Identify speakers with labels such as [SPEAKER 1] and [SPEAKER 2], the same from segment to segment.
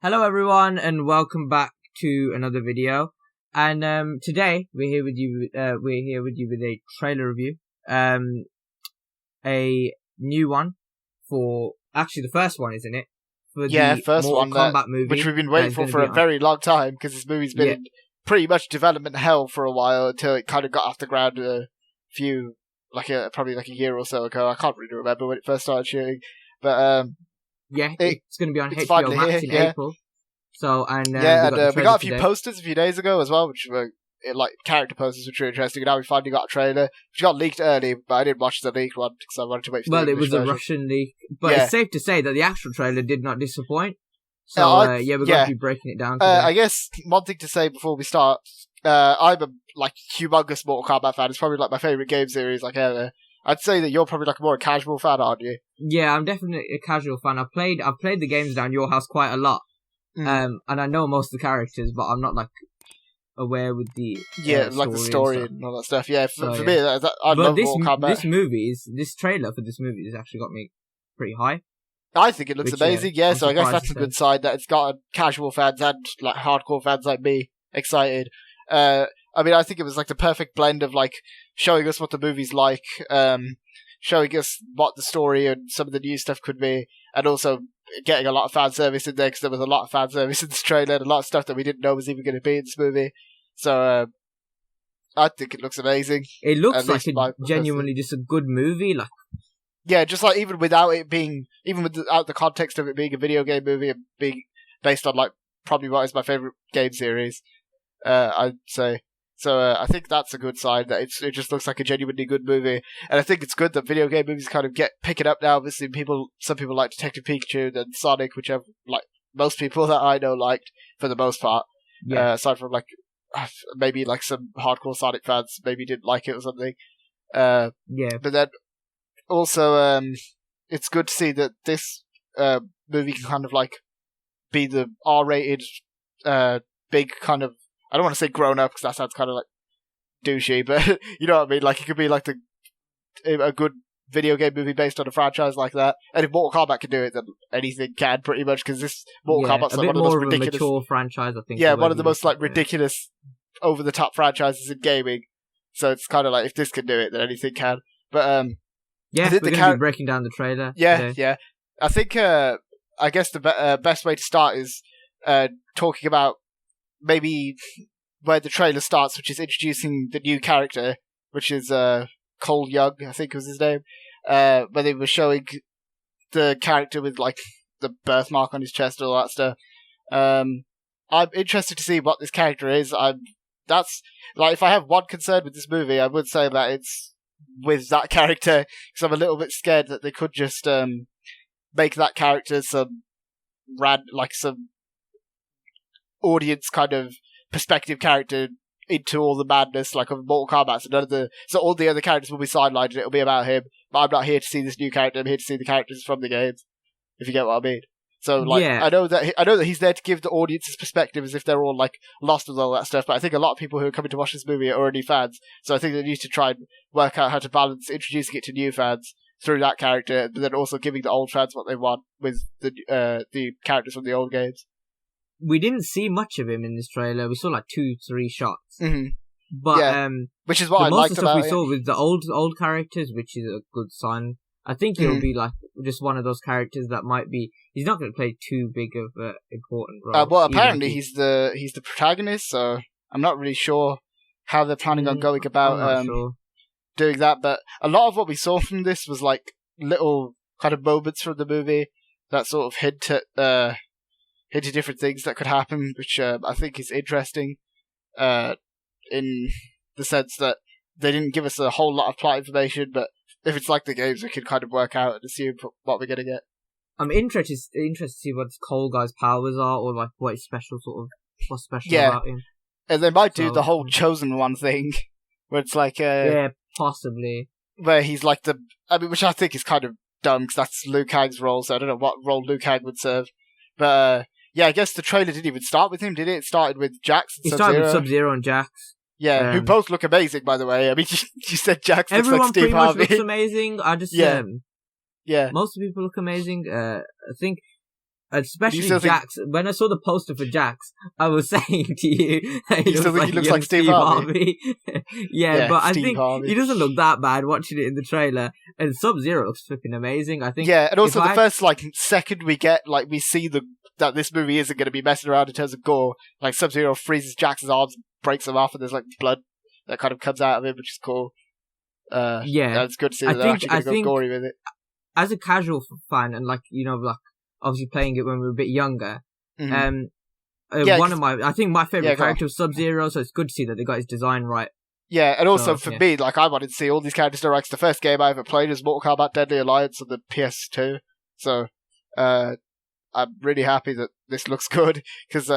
[SPEAKER 1] Hello everyone and welcome back to another video. And today we're here with you with a trailer review. A new one for actually the first one, isn't it? For the
[SPEAKER 2] first
[SPEAKER 1] Mortal
[SPEAKER 2] one
[SPEAKER 1] Kombat movie,
[SPEAKER 2] which we've been waiting for a very long time because this movie's been in pretty much development hell for a while until it kind of got off the ground probably a year or so ago. I can't really remember when it first started shooting, but
[SPEAKER 1] it's going to be on HBO Max in April. So we
[SPEAKER 2] got a few posters a few days ago as well, which were character posters, which were interesting. And now we finally got a trailer, which got leaked early, but I didn't watch the leaked one because I wanted to wait for the English
[SPEAKER 1] English version. It was a Russian leak, but it's safe to say that the actual trailer did not disappoint. So we're going to be breaking it down today.
[SPEAKER 2] I guess one thing to say before we start, I'm a humongous Mortal Kombat fan. It's probably my favorite game series ever. I'd say that you're probably more a casual fan, aren't you?
[SPEAKER 1] Yeah, I'm definitely a casual fan. I've played the games down your house quite a lot. And I know most of the characters, but I'm not aware with the
[SPEAKER 2] the story and all that stuff. Yeah, for me, I love Mortal Kombat.
[SPEAKER 1] This trailer for this movie has actually got me pretty high.
[SPEAKER 2] I think it looks amazing. So I guess that's a good sign that it's got casual fans and hardcore fans like me excited. I think it was the perfect blend of showing us what the movie's like, showing us what the story and some of the new stuff could be, and also getting a lot of fan service in there because there was a lot of fan service in this trailer and a lot of stuff that we didn't know was even going to be in this movie. So I think it looks amazing.
[SPEAKER 1] It looks like genuinely just a good movie.
[SPEAKER 2] Even without the context of it being a video game movie and being based on probably what is my favorite game series, I'd say. So I think that's a good sign that it just looks like a genuinely good movie, and I think it's good that video game movies kind of picking up now. Obviously, some people like Detective Pikachu and Sonic, which most people that I know liked for the most part. Yeah. Aside from maybe some hardcore Sonic fans maybe didn't like it or something. But then also it's good to see that this movie can kind of be the R-rated big kind of. I don't want to say grown up because that sounds kind of douchey, but you know what I mean. It could be a good video game movie based on a franchise like that. And if Mortal Kombat can do it, then anything can pretty much. Because this Mortal Kombat's one of the most ridiculous,
[SPEAKER 1] mature franchise, I think.
[SPEAKER 2] Yeah, one of the most ridiculous, over the top franchises in gaming. So it's kind of if this can do it, then anything can. But
[SPEAKER 1] we're going to be breaking down the trailer.
[SPEAKER 2] Yeah. I think I guess the best way to start is talking about. Maybe where the trailer starts, which is introducing the new character, which is Cole Young, I think was his name, where they were showing the character with the birthmark on his chest and all that stuff. I'm interested to see what this character is. If I have one concern with this movie, I would say that it's with that character, because I'm a little bit scared that they could just make that character some audience kind of perspective character into all the madness of Mortal Kombat. So all the other characters will be sidelined and it'll be about him. But I'm not here to see this new character. I'm here to see the characters from the games. If you get what I mean. So I know that he's there to give the audience's perspective as if they're all lost with all that stuff. But I think a lot of people who are coming to watch this movie are already fans. So I think they need to try and work out how to balance introducing it to new fans through that character, but then also giving the old fans what they want with the characters from the old games.
[SPEAKER 1] We didn't see much of him in this trailer. We saw 2-3 shots.
[SPEAKER 2] Mm-hmm.
[SPEAKER 1] But
[SPEAKER 2] which is what I liked about it.
[SPEAKER 1] Most of the stuff we saw with the old characters, which is a good sign. I think he'll be just one of those characters that might be. He's not going to play too big of an important role.
[SPEAKER 2] Well, apparently he's the protagonist, so I'm not really sure how they're planning on going about doing that. But a lot of what we saw from this was little kind of moments from the movie that sort of hint at into different things that could happen, which I think is interesting in the sense that they didn't give us a whole lot of plot information, but if it's like the games, we can kind of work out and assume what we're going to get.
[SPEAKER 1] I'm interested to see what Cole Guy's powers are, or what's special about him.
[SPEAKER 2] And they might do the whole Chosen One thing, where it's
[SPEAKER 1] possibly.
[SPEAKER 2] Where he's which I think is kind of dumb, because that's Liu Kang's role, so I don't know what role Liu Kang would serve. But I guess the trailer didn't even start with him, did it? It started with Jax and Sub-Zero.
[SPEAKER 1] It started with Sub-Zero and Jax.
[SPEAKER 2] Yeah, who both look amazing, by the way. I mean, you said Jax looks like Steve Harvey.
[SPEAKER 1] Everyone pretty much looks amazing. I just...
[SPEAKER 2] Yeah.
[SPEAKER 1] Most people look amazing. I think especially
[SPEAKER 2] still think-
[SPEAKER 1] Jax. When I saw the poster for Jax, I was saying to you, that
[SPEAKER 2] You still think he looks like Steve Harvey?
[SPEAKER 1] Yeah, but I
[SPEAKER 2] Steve
[SPEAKER 1] think
[SPEAKER 2] Harvey.
[SPEAKER 1] he doesn't look that bad watching it in the trailer. And Sub-Zero looks flipping amazing. I think.
[SPEAKER 2] Yeah, and also
[SPEAKER 1] if
[SPEAKER 2] the first second we get we see that this movie isn't going to be messing around in terms of gore. Like Sub-Zero freezes Jax's arms, breaks them off, and there's blood that kind of comes out of him, which is cool.
[SPEAKER 1] Yeah,
[SPEAKER 2] it's good to see that they're actually going to go gory with it.
[SPEAKER 1] As a casual fan, and obviously playing it when we were a bit younger,
[SPEAKER 2] Mm-hmm.
[SPEAKER 1] I think my favorite character was Sub-Zero, so it's good to see that they got his design right.
[SPEAKER 2] Yeah, and also for me, I wanted to see all these characters direct. The first game I ever played was Mortal Kombat Deadly Alliance on the PS2, so I'm really happy that this looks good, because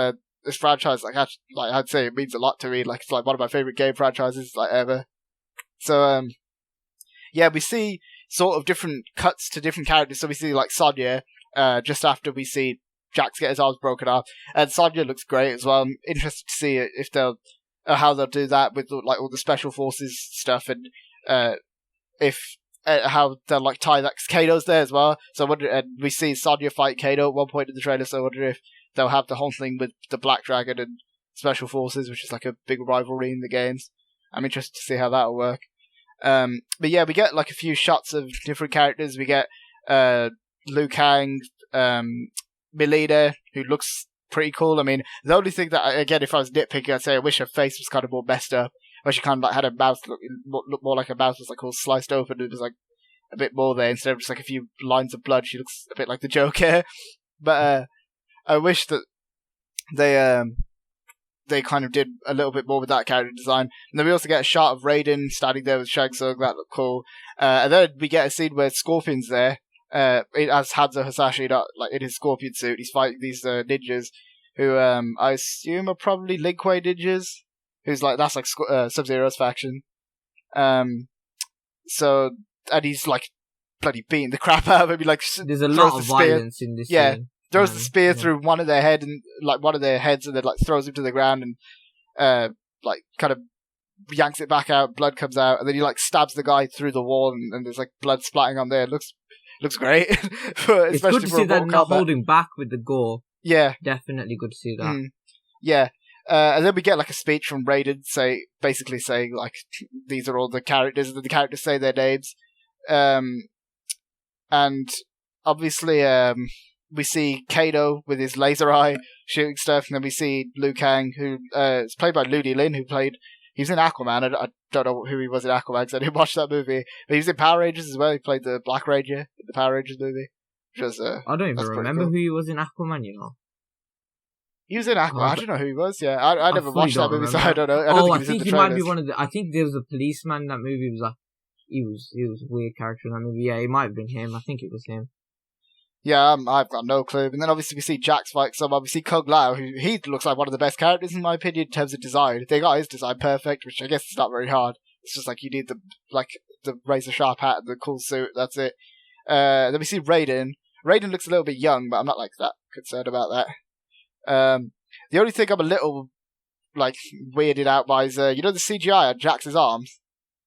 [SPEAKER 2] this franchise, I'd say it means a lot to me. It's one of my favorite game franchises ever. So we see sort of different cuts to different characters. So we see Sonya just after we see Jax get his arms broken off, and Sonya looks great as well. I'm interested to see if they'll how they'll do that with all the special forces stuff, and how they'll tie that. Kato's there as well, so I wonder. And we see Sonya fight Kato at one point in the trailer, so I wonder if they'll have the whole thing with the Black Dragon and special forces, which is a big rivalry in the games. I'm interested to see how that'll work. But yeah, we get a few shots of different characters. We get Liu Kang, Melina, who looks pretty cool. I mean, the only thing that, again, if I was nitpicking, I'd say I wish her face was kind of more messed up. Where she kind of had her mouth look more like her mouth was all sliced open. It was a bit more there instead of just a few lines of blood. She looks a bit like the Joker. But I wish that they kind of did a little bit more with that character design. And then we also get a shot of Raiden standing there with Shang Tsung. That looked cool. And then we get a scene where Scorpion's there. As Hanzo Hasashi, in his Scorpion suit. He's fighting these ninjas who I assume are probably Lin Kuei ninjas. That's Sub-Zero's faction. So, and he's bloody beating the crap out of him. He
[SPEAKER 1] there's a lot of violence in this scene.
[SPEAKER 2] Throws the spear through one of their head and one of their heads, and then throws him to the ground, and kind of yanks it back out. Blood comes out, and then he stabs the guy through the wall, and there's blood splatting on there. It looks great.
[SPEAKER 1] It's good to see that not holding back with the gore.
[SPEAKER 2] Yeah,
[SPEAKER 1] definitely good to see that.
[SPEAKER 2] Yeah, and then we get a speech from Raiden, basically saying these are all the characters, and the characters say their names, and obviously we see Kato with his laser eye shooting stuff, and then we see Liu Kang, who is played by Ludi Lin, he was in Aquaman. I don't know who he was in Aquaman because I didn't watch that movie. But he was in Power Rangers as well. He played the Black Ranger in the Power Rangers movie. Which was,
[SPEAKER 1] I don't even remember who he was in Aquaman,
[SPEAKER 2] He was in Aquaman. I don't know who he was, yeah. I never watched that movie, so I don't know.
[SPEAKER 1] I think he might be one of the... I think there was a policeman in that movie. He was a weird character in that movie. Yeah, it might have been him. I think it was him.
[SPEAKER 2] Yeah, I've got no clue. And then obviously we see Jax fight some. Obviously Kung Lao, who he looks like one of the best characters in my opinion in terms of design. They got his design perfect, which I guess is not very hard. It's just you need the razor sharp hat and the cool suit. That's it. Then we see Raiden. Raiden looks a little bit young, but I'm not that concerned about that. The only thing I'm a little weirded out by is the CGI on Jax's arms.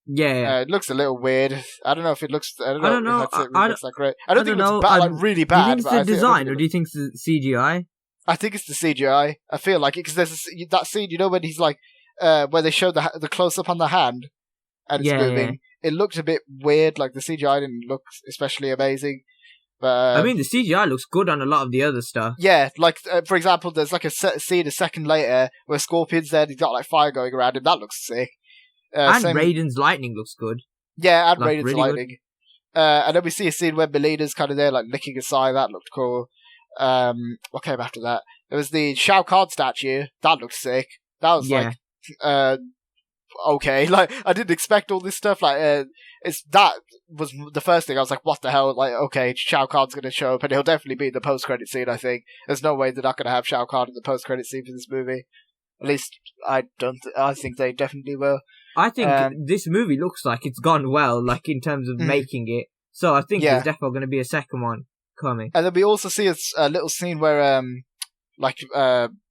[SPEAKER 1] Yeah,
[SPEAKER 2] it looks a little weird. I don't know if it looks. I don't know. If it looks great. I don't think it looks really bad.
[SPEAKER 1] Do you think it's the design, or do you think it's the CGI?
[SPEAKER 2] I think it's the CGI. I feel like it because there's that scene. When he's where they show the close up on the hand and it's moving. Yeah. It looked a bit weird. The CGI didn't look especially amazing. But
[SPEAKER 1] I mean, the CGI looks good on a lot of the other stuff.
[SPEAKER 2] Yeah, for example, there's a scene a second later where Scorpion's there. And he's got fire going around him. That looks sick.
[SPEAKER 1] And Raiden's lightning looks good.
[SPEAKER 2] Yeah, and Raiden's really lightning. And then we see a scene where Melina's kind of there, licking a sigh. That looked cool. What came after that? There was the Shao Kahn statue. That looked sick. That was okay. I didn't expect all this stuff. That was the first thing. I was like, what the hell? Okay, Shao Kahn's going to show up, and he'll definitely be in the post-credit scene, I think. There's no way they're not going to have Shao Kahn in the post-credit scene for this movie. At least, I think they definitely will.
[SPEAKER 1] I think this movie looks like it's gone well, in terms of making it. So I think there's definitely going to be a second one coming.
[SPEAKER 2] And then we also see a little scene where,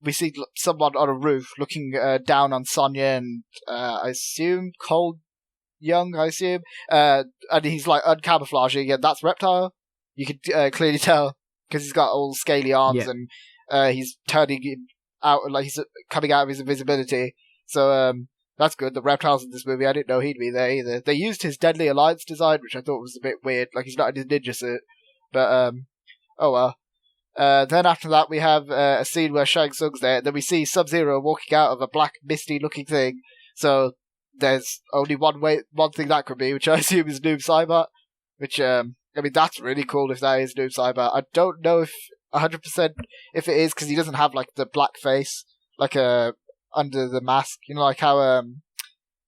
[SPEAKER 2] we see someone on a roof looking down on Sonya and, I assume, Cole Young, and he's uncamouflaging, and that's Reptile. You can clearly tell. because he's got all scaly arms
[SPEAKER 1] Yeah.
[SPEAKER 2] and he's turning out, like he's coming out of his invisibility. So that's good. The reptiles in this movie, I didn't know he'd be there either. They used his Deadly Alliance design, which I thought was a bit weird. Like, he's not in his ninja suit. But, oh well. Then after that, we have a scene where Shang Tsung's there. Then we see Sub-Zero walking out of a black, misty-looking thing. So there's only one thing that could be, which I assume is Noob Saibot. Which, I mean, that's really cool if that is Noob Saibot. I don't know if 100% if it is, because he doesn't have, like, the black face, like, under the mask. You know, like how,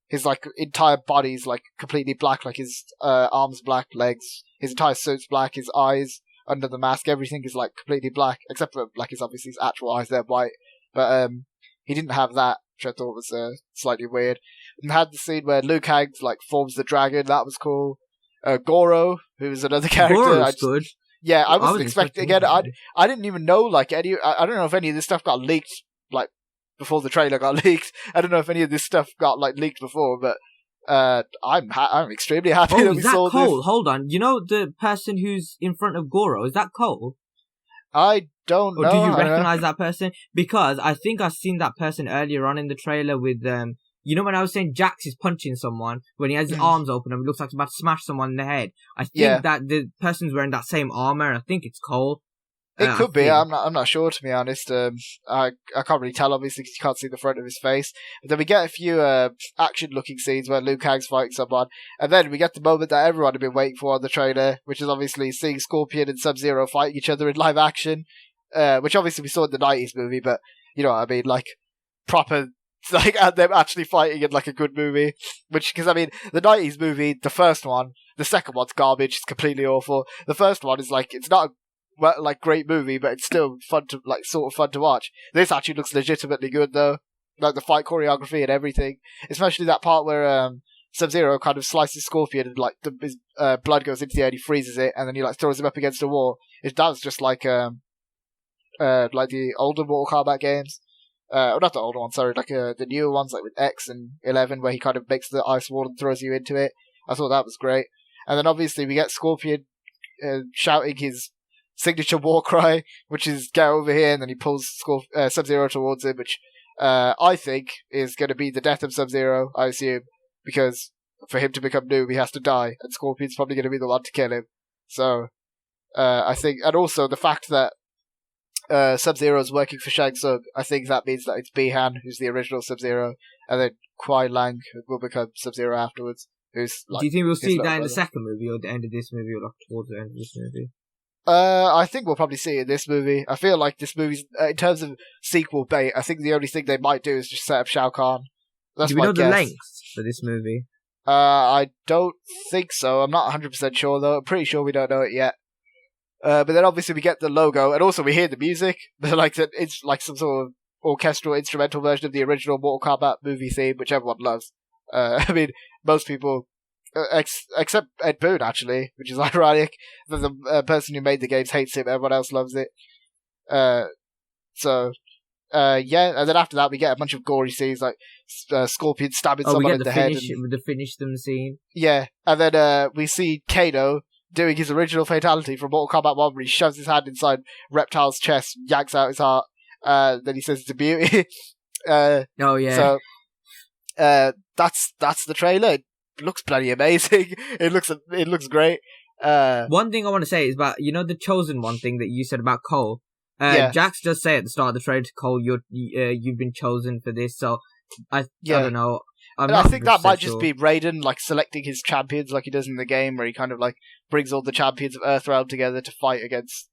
[SPEAKER 2] his, like, entire body's, like, completely black, like his, arms black, legs, his entire suit's black, his eyes under the mask, everything is, like, completely black, except for, like, his actual eyes, they're white. But, he didn't have that, which I thought was, slightly weird. And had the scene where Liu Kang, like, forms the dragon, that was cool. Goro, who was another character.
[SPEAKER 1] Goro's good.
[SPEAKER 2] Yeah, I wasn't expecting, again, I didn't even know, like, I don't know if any of this stuff got leaked, like, before the trailer got leaked. I don't know if any of this stuff got, like, leaked before, but, I'm extremely happy that we saw
[SPEAKER 1] Cole?
[SPEAKER 2] this.
[SPEAKER 1] Hold on. You know the person who's in front of Goro? Is that Cole?
[SPEAKER 2] I don't know.
[SPEAKER 1] Or do you recognize that person? Because I think I've seen that person earlier on in the trailer with, you know when I was saying Jax is punching someone, when he has his arms open and it looks like he's about to smash someone in the head. I think that the person's wearing that same armor, and I think it's Cole.
[SPEAKER 2] It could be. I'm not sure, to be honest. I can't really tell, obviously, because you can't see the front of his face. But then we get a few action-looking scenes where Liu Kang's fighting someone, and then we get the moment that everyone had been waiting for on the trailer, which is obviously seeing Scorpion and Sub-Zero fighting each other in live action, which obviously we saw in the 90s movie, but you know what I mean, like proper, like them actually fighting in like a good movie. Which, because I mean, the 90s movie, the first one, the second one's garbage, it's completely awful. The first one is like, it's not like great movie, but it's still fun to like sort of fun to watch. This actually looks legitimately good though, like the fight choreography and everything, especially that part where Sub-Zero kind of slices Scorpion and like his blood goes into the air and he freezes it, and then he like throws him up against a wall. It does just like the older Mortal Kombat games, or not the older ones, sorry, like the newer ones like with X and 11, where he kind of makes the ice wall and throws you into it. I thought that was great. And then obviously we get Scorpion shouting his signature war cry, which is "get over here," and then he pulls Sub-Zero towards him, which I think is going to be the death of Sub-Zero, I assume, because for him to become Noob, he has to die, and Scorpion's probably going to be the one to kill him. So I think, and also the fact that Sub-Zero is working for Shang Tsung, I think that means that it's Bi-Han who's the original Sub-Zero, and then Kuai Lang will become Sub-Zero afterwards. Who's like,
[SPEAKER 1] do you think we'll see that in the second movie, or the end of this movie, or like towards the end of this movie?
[SPEAKER 2] I think we'll probably see it in this movie. I feel like this movie's, in terms of sequel bait, I think the only thing they might do is just set up Shao Kahn. That's
[SPEAKER 1] do we
[SPEAKER 2] my
[SPEAKER 1] know
[SPEAKER 2] guess.
[SPEAKER 1] the length for this movie?
[SPEAKER 2] I don't think so. I'm not 100% sure though. I'm pretty sure we don't know it yet. But then obviously we get the logo, and also we hear the music. Like it's like some sort of orchestral instrumental version of the original Mortal Kombat movie theme, which everyone loves. I mean, most people, except Ed Boon, actually, which is ironic. The person who made the games hates him, everyone else loves it. Yeah, and then after that we get a bunch of gory scenes, like Scorpion stabbing someone in the head.
[SPEAKER 1] With the finish them scene.
[SPEAKER 2] Yeah, and then we see Kano doing his original fatality from Mortal Kombat 1, where he shoves his hand inside Reptile's chest, yanks out his heart, then he says it's a beauty.
[SPEAKER 1] Oh yeah.
[SPEAKER 2] So that's the trailer. It looks bloody amazing. It looks great.
[SPEAKER 1] One thing I want to say is about, you know, the Chosen One thing that you said about Cole.
[SPEAKER 2] Yeah.
[SPEAKER 1] Jax does say at the start of the trailer to Cole, you've been chosen for this. So I don't know.
[SPEAKER 2] I think that might just be Raiden like selecting his champions like he does in the game, where he kind of like brings all the champions of Earthrealm together to fight against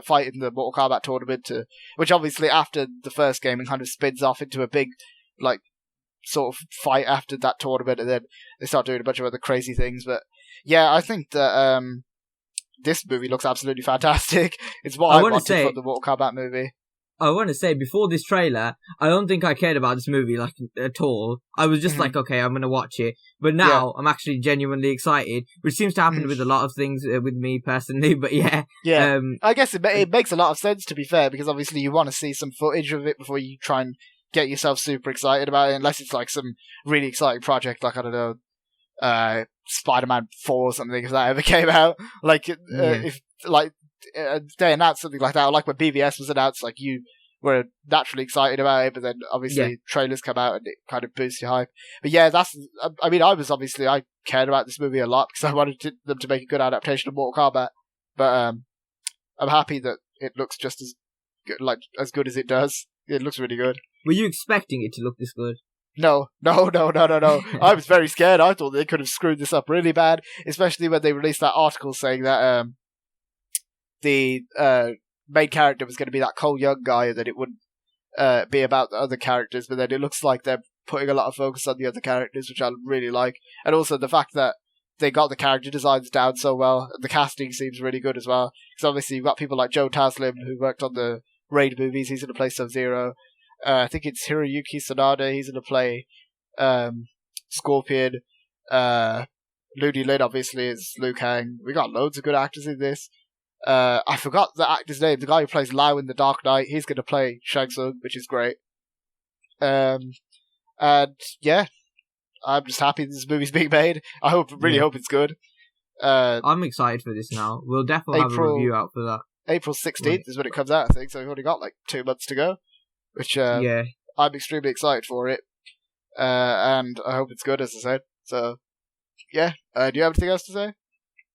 [SPEAKER 2] fight in the Mortal Kombat tournament, which obviously after the first game it kind of spins off into a big like sort of fight after that tournament, and then they start doing a bunch of other crazy things. But yeah, I think that this movie looks absolutely fantastic. It's what I wanted from the Mortal Kombat movie.
[SPEAKER 1] I want to say, before this trailer, I don't think I cared about this movie like at all. I was just like, okay, I'm going to watch it. But now I'm actually genuinely excited, which seems to happen with a lot of things with me personally. But yeah.
[SPEAKER 2] Yeah. I guess it makes a lot of sense, to be fair, because obviously you want to see some footage of it before you try and get yourself super excited about it, unless it's like some really exciting project, like, I don't know, Spider-Man 4 or something, if that ever came out. Like, if like they announced something like that, or like when BVS was announced, like you were naturally excited about it, but then obviously trailers come out and it kind of boosts your hype. But yeah, I mean, I cared about this movie a lot because I wanted them to make a good adaptation of Mortal Kombat. But I'm happy that it looks just as good, like as good as it does. It looks really good.
[SPEAKER 1] Were you expecting it to look this good?
[SPEAKER 2] No. I was very scared. I thought they could have screwed this up really bad, especially when they released that article saying that the main character was going to be that Cole Young guy, and that it wouldn't be about the other characters. But then it looks like they're putting a lot of focus on the other characters, which I really like. And also the fact that they got the character designs down so well. The casting seems really good as well. Because obviously you've got people like Joe Taslim, who worked on the Raid movies. He's going to play Sub-Zero. I think it's Hiroyuki Sanada. He's going to play Scorpion. Ludi Lin, obviously, is Liu Kang. We got loads of good actors in this. I forgot the actor's name. The guy who plays Lao in The Dark Knight. He's going to play Shang Tsung, which is great. And yeah, I'm just happy this movie's being made. I really hope it's good.
[SPEAKER 1] I'm excited for this now. We'll definitely have a review out for that.
[SPEAKER 2] April 16th is when it comes out, I think, so we've only got like 2 months to go, which I'm extremely excited for it. And I hope it's good, as I said. So, yeah. Do you have anything else to say?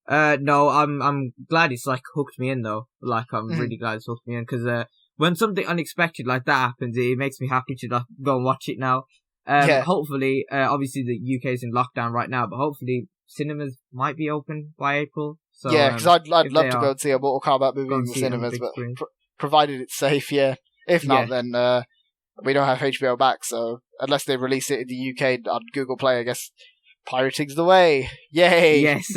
[SPEAKER 1] No, I'm glad it's like hooked me in though. Like I'm really glad it's hooked me in because when something unexpected like that happens, it makes me happy to like, go and watch it now. Hopefully, obviously the UK is in lockdown right now, but hopefully cinemas might be open by April. So,
[SPEAKER 2] yeah, because I'd love to go and see a Mortal Kombat movie in the cinemas, but provided it's safe, yeah. If not, then we don't have HBO Max, so unless they release it in the UK on Google Play, I guess pirating's the way. Yay!
[SPEAKER 1] Yes.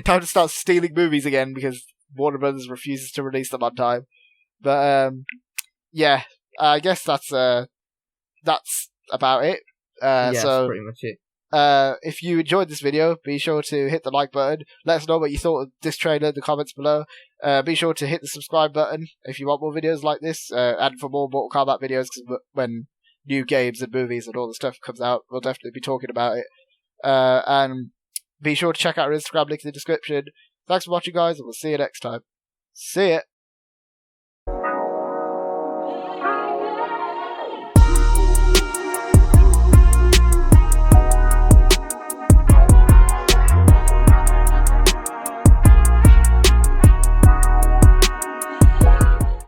[SPEAKER 2] time to start stealing movies again because Warner Brothers refuses to release them on time. But yeah, I guess that's about it.
[SPEAKER 1] That's
[SPEAKER 2] so
[SPEAKER 1] pretty much it.
[SPEAKER 2] If you enjoyed this video, be sure to hit the like button. Let us know what you thought of this trailer in the comments below. Be sure to hit the subscribe button if you want more videos like this, and for more Mortal Kombat videos, because when new games and movies and all the stuff comes out, we'll definitely be talking about it. And be sure to check out our Instagram link in the description. Thanks for watching, guys, and we'll see you next time. See ya!